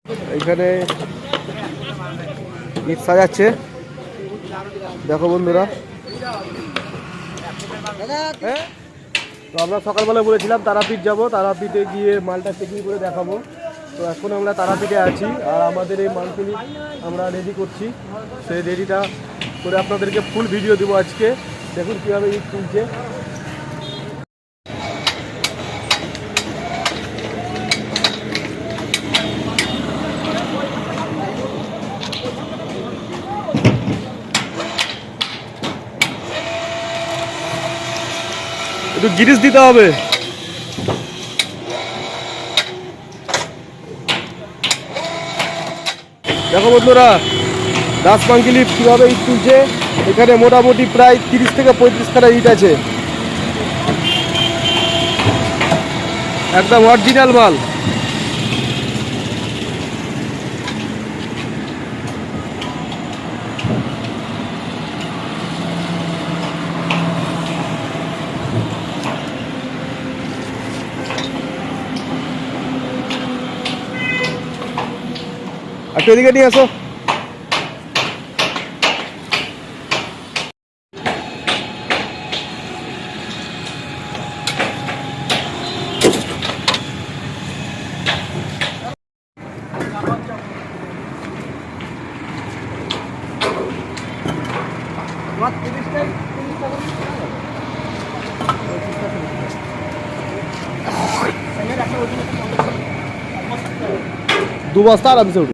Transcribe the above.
এখানে ইট সাজাচ্ছে, দেখো বন্ধুরা। তো আমরা সকালবেলা বলেছিলাম তারাপীঠ যাব, তারাপীঠে গিয়ে মালটা চেকিং করে দেখাবো। তো এখন আমরা তারাপীঠে আছি আর আমাদের এই মালগুলি আমরা রেডি করছি। সেই রেডিটা করে আপনাদেরকে ফুল ভিডিও দেবো আজকে। দেখুন কীভাবে ইট তুলছে। একটু গিরিস দিতে হবে। দেখো বন্ধুরা, দাসমাঙ্গিলি কীভাবে ইট তুলছে। এখানে মোটামুটি প্রায় 30 থেকে 35 খানা ইট আছে, একদম অরিজিনাল মাল। একটু এদিকে নিয়ে আসো। দু বস্তা আরামসে উঠবে।